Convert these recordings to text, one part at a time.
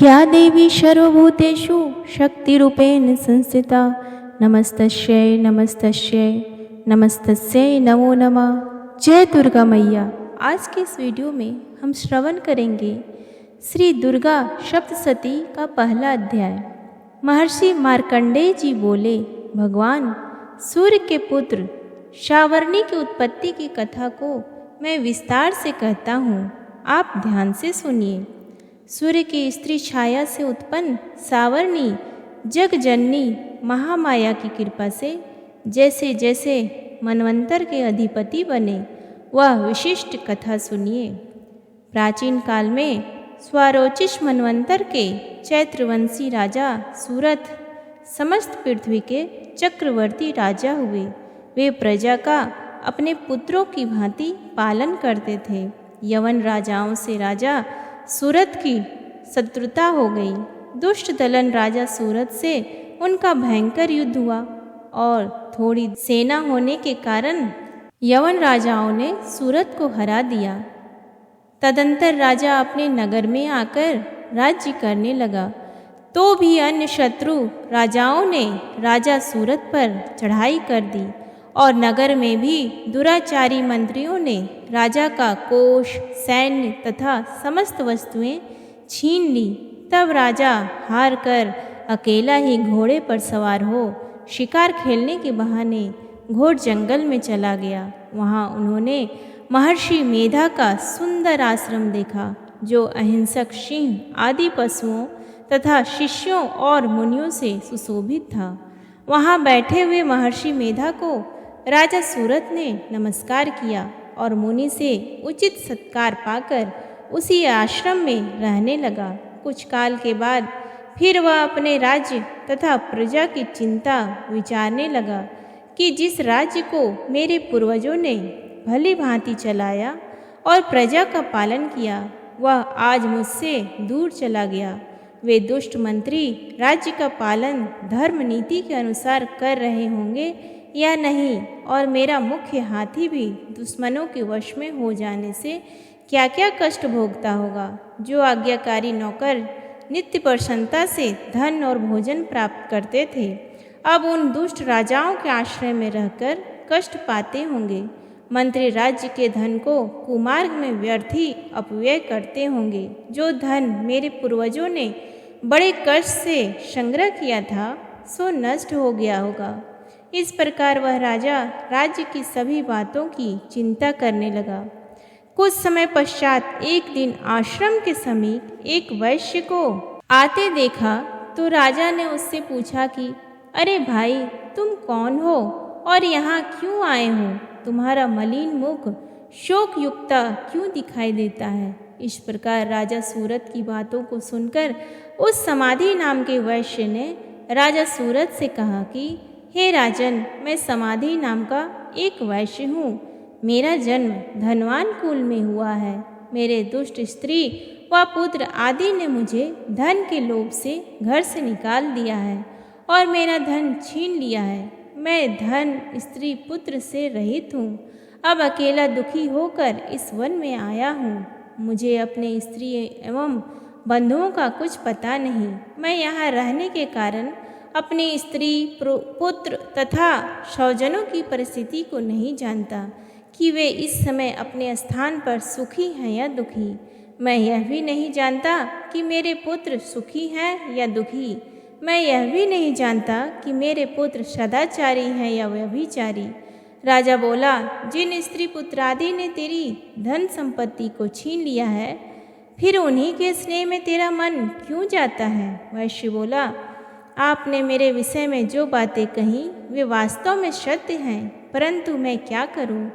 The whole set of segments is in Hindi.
या देवी सर्वभूतेषु शक्तिरूपेण संस्थिता नमस्तस्यै नमस्तस्यै नमस्तस्यै नमो नमः। जय दुर्गा मैया। आज के इस वीडियो में हम श्रवण करेंगे श्री दुर्गा सप्तशती का पहला अध्याय। महर्षि मार्कंडेय जी बोले, भगवान सूर्य के पुत्र सावर्णी की उत्पत्ति की कथा को मैं विस्तार से कहता हूँ, आप ध्यान से सुनिए। सूर्य की स्त्री छाया से उत्पन्न सावर्णी जगजननी महामाया की कृपा से जैसे जैसे मनवंतर के अधिपति बने, वह विशिष्ट कथा सुनिए। प्राचीन काल में स्वारोचिष मनवंतर के चैत्रवंशी राजा सूरथ समस्त पृथ्वी के चक्रवर्ती राजा हुए। वे प्रजा का अपने पुत्रों की भांति पालन करते थे। यवन राजाओं से राजा सूरथ की शत्रुता हो गई। दुष्ट दलन राजा सूरथ से उनका भयंकर युद्ध हुआ और थोड़ी सेना होने के कारण यवन राजाओं ने सूरथ को हरा दिया। तदंतर राजा अपने नगर में आकर राज्य करने लगा, तो भी अन्य शत्रु राजाओं ने राजा सूरथ पर चढ़ाई कर दी और नगर में भी दुराचारी मंत्रियों ने राजा का कोष, सैन्य तथा समस्त वस्तुएं छीन ली। तब राजा हार कर अकेला ही घोड़े पर सवार हो शिकार खेलने के बहाने घोर जंगल में चला गया। वहाँ उन्होंने महर्षि मेधा का सुंदर आश्रम देखा, जो अहिंसक सिंह आदि पशुओं तथा शिष्यों और मुनियों से सुशोभित था। वहाँ बैठे हुए महर्षि मेधा को राजा सूरथ ने नमस्कार किया और मुनि से उचित सत्कार पाकर उसी आश्रम में रहने लगा। कुछ काल के बाद फिर वह अपने राज्य तथा प्रजा की चिंता विचारने लगा कि जिस राज्य को मेरे पूर्वजों ने भली भांति चलाया और प्रजा का पालन किया, वह आज मुझसे दूर चला गया। वे दुष्ट मंत्री राज्य का पालन धर्म नीति के अनुसार कर रहे होंगे या नहीं, और मेरा मुख्य हाथी भी दुश्मनों के वश में हो जाने से क्या क्या कष्ट भोगता होगा। जो आज्ञाकारी नौकर नित्य प्रसन्नता से धन और भोजन प्राप्त करते थे, अब उन दुष्ट राजाओं के आश्रय में रहकर कष्ट पाते होंगे। मंत्री राज्य के धन को कुमार्ग में व्यर्थ ही अपव्यय करते होंगे। जो धन मेरे पूर्वजों ने बड़े कष्ट से संग्रह किया था, सो नष्ट हो गया होगा। इस प्रकार वह राजा राज्य की सभी बातों की चिंता करने लगा। कुछ समय पश्चात एक दिन आश्रम के समीप एक वैश्य को आते देखा, तो राजा ने उससे पूछा कि अरे भाई, तुम कौन हो और यहाँ क्यों आए हो? तुम्हारा मलिन मुख शोक युक्ता क्यों दिखाई देता है? इस प्रकार राजा सूरथ की बातों को सुनकर उस समाधि नाम के वैश्य ने राजा सूरथ से कहा कि हे राजन, मैं समाधि नाम का एक वैश्य हूँ। मेरा जन्म धनवान कुल में हुआ है। मेरे दुष्ट स्त्री व पुत्र आदि ने मुझे धन के लोभ से घर से निकाल दिया है और मेरा धन छीन लिया है। मैं धन, स्त्री, पुत्र से रहित हूँ। अब अकेला दुखी होकर इस वन में आया हूँ। मुझे अपने स्त्री एवं बंधुओं का कुछ पता नहीं। मैं यहाँ रहने के कारण अपनी स्त्री, पुत्र तथा स्वजनों की परिस्थिति को नहीं जानता कि वे इस समय अपने स्थान पर सुखी हैं या दुखी। मैं यह भी नहीं जानता कि मेरे पुत्र सुखी हैं या दुखी। मैं यह भी नहीं जानता कि मेरे पुत्र सदाचारी हैं या व्यभिचारी। राजा बोला, जिन स्त्री पुत्र आदि ने तेरी धन संपत्ति को छीन लिया है, फिर उन्हीं के स्नेह में तेरा मन क्यों जाता है? वैश्य बोला, आपने मेरे विषय में जो बातें कही वे वास्तव में सत्य हैं, परंतु मैं क्या करूं?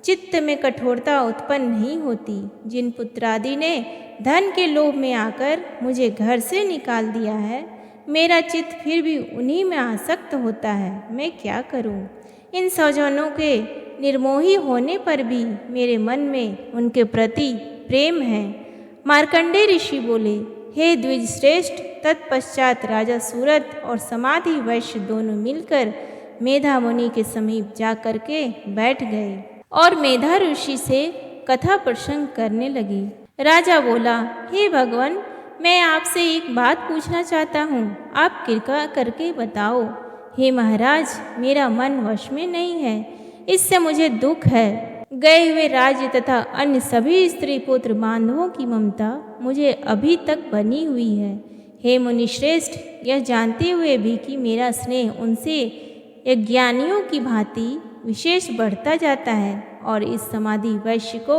चित्त में कठोरता उत्पन्न नहीं होती। जिन पुत्रादि ने धन के लोभ में आकर मुझे घर से निकाल दिया है, मेरा चित्त फिर भी उन्हीं में आसक्त होता है। मैं क्या करूं? इन स्वजनों के निर्मोही होने पर भी मेरे मन में उनके प्रति प्रेम है। मार्कंडेय ऋषि बोले, हे द्विज श्रेष्ठ। तत्पश्चात राजा सूरथ और समाधि वैश्य दोनों मिलकर मेधा मुनि के समीप जाकर के बैठ गए और मेधा ऋषि से कथा प्रसंग करने लगी। राजा बोला, हे भगवान, मैं आपसे एक बात पूछना चाहता हूँ, आप कृपा करके बताओ। हे महाराज, मेरा मन वश में नहीं है, इससे मुझे दुख है। गए हुए राज्य तथा अन्य सभी स्त्री पुत्र बांधवों की ममता मुझे अभी तक बनी हुई है। हे मुनिश्रेष्ठ, यह जानते हुए भी कि मेरा स्नेह उनसे यज्ञानियों की भांति विशेष बढ़ता जाता है और इस समाधि वैश्य को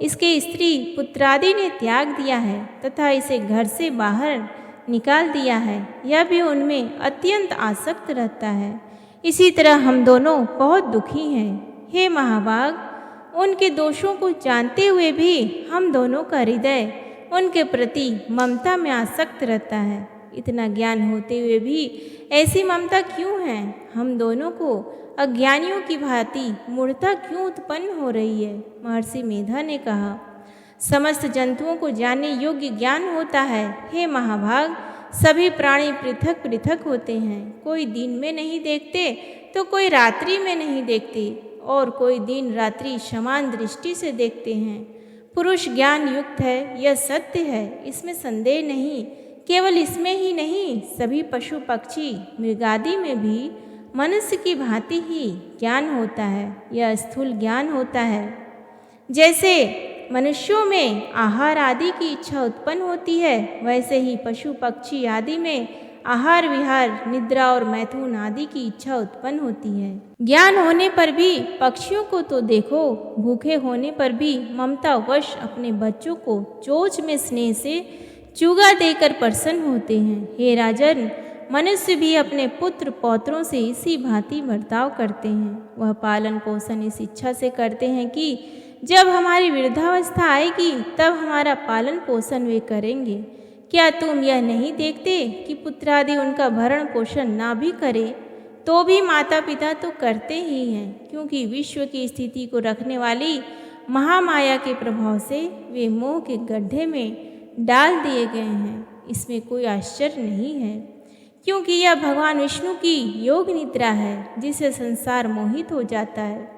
इसके स्त्री पुत्रादि ने त्याग दिया है तथा इसे घर से बाहर निकाल दिया है, यह भी उनमें अत्यंत आसक्त रहता है। इसी तरह हम दोनों बहुत दुखी हैं। हे महाभाग, उनके दोषों को जानते हुए भी हम दोनों का हृदय उनके प्रति ममता में आसक्त रहता है। इतना ज्ञान होते हुए भी ऐसी ममता क्यों है? हम दोनों को अज्ञानियों की भांति मूढ़ता क्यों उत्पन्न हो रही है? महर्षि मेधा ने कहा, समस्त जंतुओं को जानने योग्य ज्ञान होता है। हे महाभाग, सभी प्राणी पृथक पृथक होते हैं। कोई दिन में नहीं देखते तो कोई रात्रि में नहीं देखते और कोई दिन रात्रि समान दृष्टि से देखते हैं। पुरुष ज्ञान युक्त है, यह सत्य है, इसमें संदेह नहीं। केवल इसमें ही नहीं, सभी पशु पक्षी मृगादि में भी मनुष्य की भांति ही ज्ञान होता है। यह स्थूल ज्ञान होता है। जैसे मनुष्यों में आहार आदि की इच्छा उत्पन्न होती है, वैसे ही पशु पक्षी आदि में आहार विहार निद्रा और मैथुन आदि की इच्छा उत्पन्न होती है। ज्ञान होने पर भी पक्षियों को तो देखो, भूखे होने पर भी ममतावश अपने बच्चों को चोंच में स्नेह से चूगा देकर प्रसन्न होते हैं। हे राजन, मनुष्य भी अपने पुत्र पौत्रों से इसी भांति बर्ताव करते हैं। वह पालन पोषण इस इच्छा से करते हैं कि जब हमारी वृद्धावस्था आएगी तब हमारा पालन पोषण वे करेंगे। क्या तुम यह नहीं देखते कि पुत्रादि उनका भरण पोषण ना भी करे तो भी माता पिता तो करते ही हैं, क्योंकि विश्व की स्थिति को रखने वाली महामाया के प्रभाव से वे मोह के गड्ढे में डाल दिए गए हैं। इसमें कोई आश्चर्य नहीं है, क्योंकि यह भगवान विष्णु की योग निद्रा है जिससे संसार मोहित हो जाता है।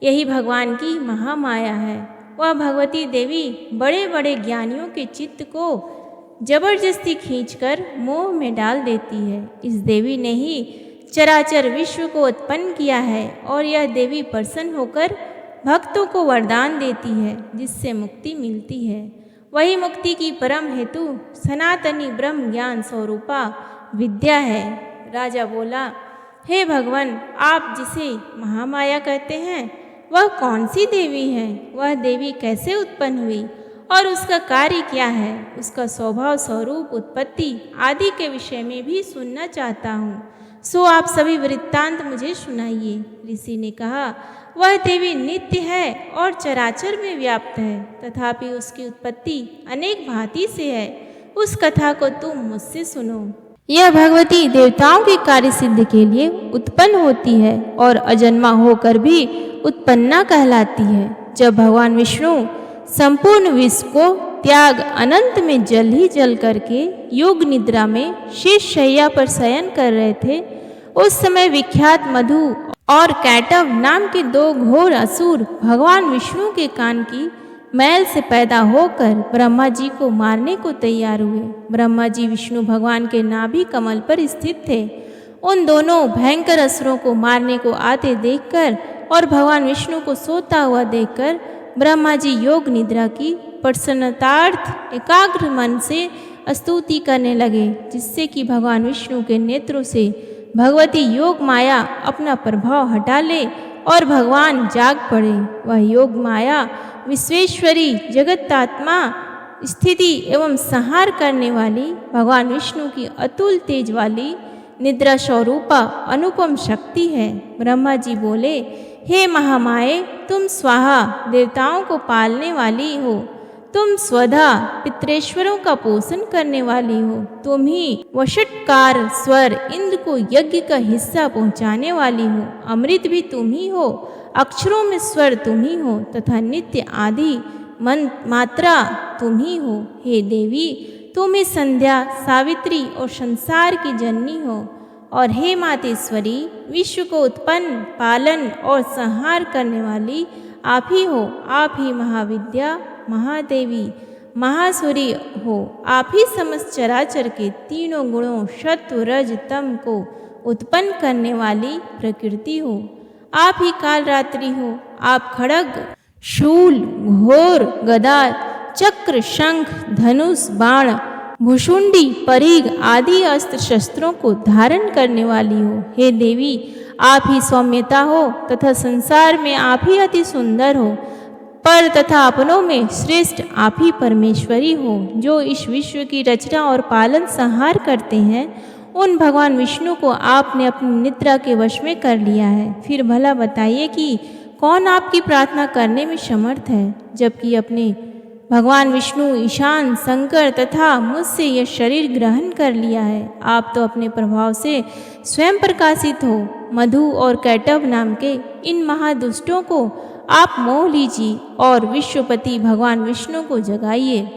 यही भगवान की महामाया है। वह भगवती देवी बड़े बड़े ज्ञानियों के चित्त को जबरदस्ती खींचकर मोह में डाल देती है। इस देवी ने ही चराचर विश्व को उत्पन्न किया है और यह देवी प्रसन्न होकर भक्तों को वरदान देती है जिससे मुक्ति मिलती है। वही मुक्ति की परम हेतु सनातनी ब्रह्म ज्ञान स्वरूपा विद्या है। राजा बोला, हे भगवान, आप जिसे महामाया कहते हैं वह कौन सी देवी है? वह देवी कैसे उत्पन्न हुई और उसका कार्य क्या है? उसका स्वभाव स्वरूप उत्पत्ति आदि के विषय में भी सुनना चाहता हूँ, सो आप सभी वृत्तांत मुझे सुनाइए। ऋषि ने कहा, वह देवी नित्य है और चराचर में व्याप्त है, तथापि उसकी उत्पत्ति अनेक भांति से है। उस कथा को तुम मुझसे सुनो। यह भगवती देवताओं के कार्य सिद्ध के लिए उत्पन्न होती है और अजन्मा होकर भी उत्पन्ना कहलाती है। जब भगवान विष्णु संपूर्ण विश्व को त्याग अनंत में जल ही जल करके योग निद्रा में शेष शैया पर शयन कर रहे थे, उस समय विख्यात मधु और कैटव नाम के दो घोर असुर भगवान विष्णु के कान की मैल से पैदा होकर ब्रह्मा जी को मारने को तैयार हुए। ब्रह्मा जी विष्णु भगवान के नाभि कमल पर स्थित थे। उन दोनों भयंकर असुरों को मारने को आते देखकर और भगवान विष्णु को सोता हुआ देखकर ब्रह्मा जी योग निद्रा की प्रसन्नतार्थ एकाग्र मन से स्तुति करने लगे, जिससे कि भगवान विष्णु के नेत्रों से भगवती योग माया अपना प्रभाव हटा ले और भगवान जाग पड़े। वह योग माया विश्वेश्वरी जगतात्मा स्थिति एवं संहार करने वाली भगवान विष्णु की अतुल तेज वाली निद्रा स्वरूपा अनुपम शक्ति है। ब्रह्मा जी बोले, हे महामाये, तुम स्वाहा देवताओं को पालने वाली हो, तुम स्वधा पितरेश्वरों का पोषण करने वाली हो, तुम ही वषटकार स्वर इंद्र को यज्ञ का हिस्सा पहुँचाने वाली हो, अमृत भी तुम ही हो, अक्षरों में स्वर तुम ही हो तथा नित्य आदि मात्रा तुम ही हो। हे देवी, तुम ही संध्या सावित्री और संसार की जननी हो, और हे मातेश्वरी, विश्व को उत्पन्न पालन और संहार करने वाली आप ही हो। आप ही महाविद्या महादेवी महासुरी हो। आप ही समस्त चराचर के तीनों गुणों सत्व रज तम को उत्पन्न करने वाली प्रकृति हो। आप ही काल रात्रि हो। आप खड्ग शूल घोर गदा चक्र शंख धनुष बाण भुषुंडी परिग आदि अस्त्र शस्त्रों को धारण करने वाली हो। हे देवी, आप ही सौम्यता हो तथा संसार में आप ही अति सुंदर हो। पर तथा अपनों में श्रेष्ठ आप ही परमेश्वरी हो, जो इस विश्व की रचना और पालन संहार करते हैं। उन भगवान विष्णु को आपने अपनी निद्रा के वश में कर लिया है। फिर भला बताइए कि कौन आपकी प्रार्थना करने में समर्थ है, जबकि अपने भगवान विष्णु ईशान शंकर तथा मुझसे यह शरीर ग्रहण कर लिया है। आप तो अपने प्रभाव से स्वयं प्रकाशित हो। मधु और कैटव नाम के इन महादुष्टों को आप मोह लीजिए और विश्वपति भगवान विष्णु को जगाइए।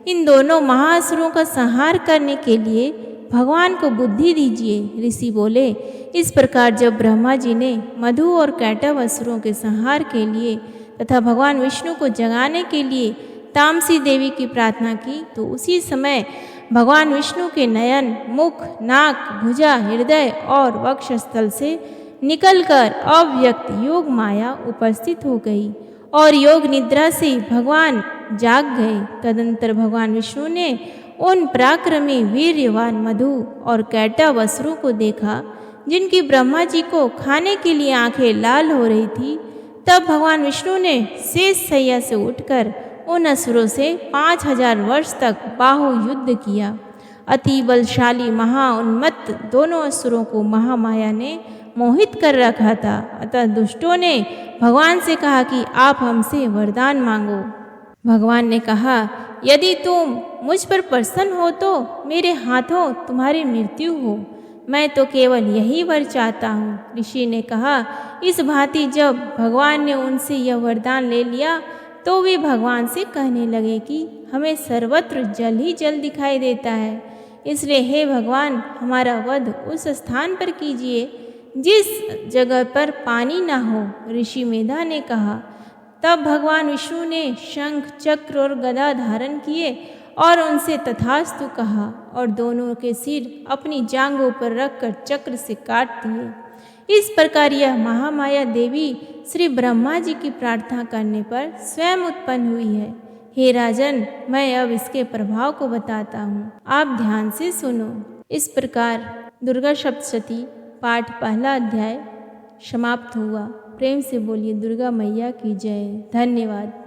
इन दोनों महाअसुरों का संहार करने के लिए भगवान को बुद्धि दीजिए। ऋषि बोले, इस प्रकार जब ब्रह्मा जी ने मधु और कैटव असुरों के संहार के लिए तथा भगवान विष्णु को जगाने के लिए तामसी देवी की प्रार्थना की, तो उसी समय भगवान विष्णु के नयन, मुख, नाक, भुजा, हृदय और वक्षस्थल से निकलकर अव्यक्त योग माया उपस्थित हो गई और योग निद्रा से भगवान जाग गए। तदंतर भगवान विष्णु ने उन पराक्रमी वीर्यवान मधु और कैटव असुरों को देखा, जिनकी ब्रह्मा जी को खाने के लिए आंखें लाल हो रही थी। तब भगवान विष्णु ने शेष शैया से उठकर उन असुरों से 5000 वर्ष तक बाहु युद्ध किया। अति बलशाली महाउन्मत्त दोनों असुरों को महामाया ने मोहित कर रखा था। अतः दुष्टों ने भगवान से कहा कि आप हमसे वरदान मांगो। भगवान ने कहा, यदि तुम मुझ पर प्रसन्न हो तो मेरे हाथों तुम्हारी मृत्यु हो। मैं तो केवल यही वर चाहता हूँ। ऋषि ने कहा, इस भांति जब भगवान ने उनसे यह वरदान ले लिया तो वे भगवान से कहने लगे कि हमें सर्वत्र जल ही जल दिखाई देता है, इसलिए हे भगवान, हमारा वध उस स्थान पर कीजिए जिस जगह पर पानी ना हो। ऋषि मेधा ने कहा। तब भगवान विष्णु ने शंख चक्र और गदा धारण किए और उनसे तथास्तु कहा और दोनों के सिर अपनी जांघों पर रखकर चक्र से काट दिए। इस प्रकार यह महामाया देवी श्री ब्रह्मा जी की प्रार्थना करने पर स्वयं उत्पन्न हुई है। हे राजन, मैं अब इसके प्रभाव को बताता हूँ, आप ध्यान से सुनो। इस प्रकार दुर्गा सप्तशती पाठ पहला अध्याय समाप्त हुआ। प्रेम से बोलिए दुर्गा मैया की जय। धन्यवाद।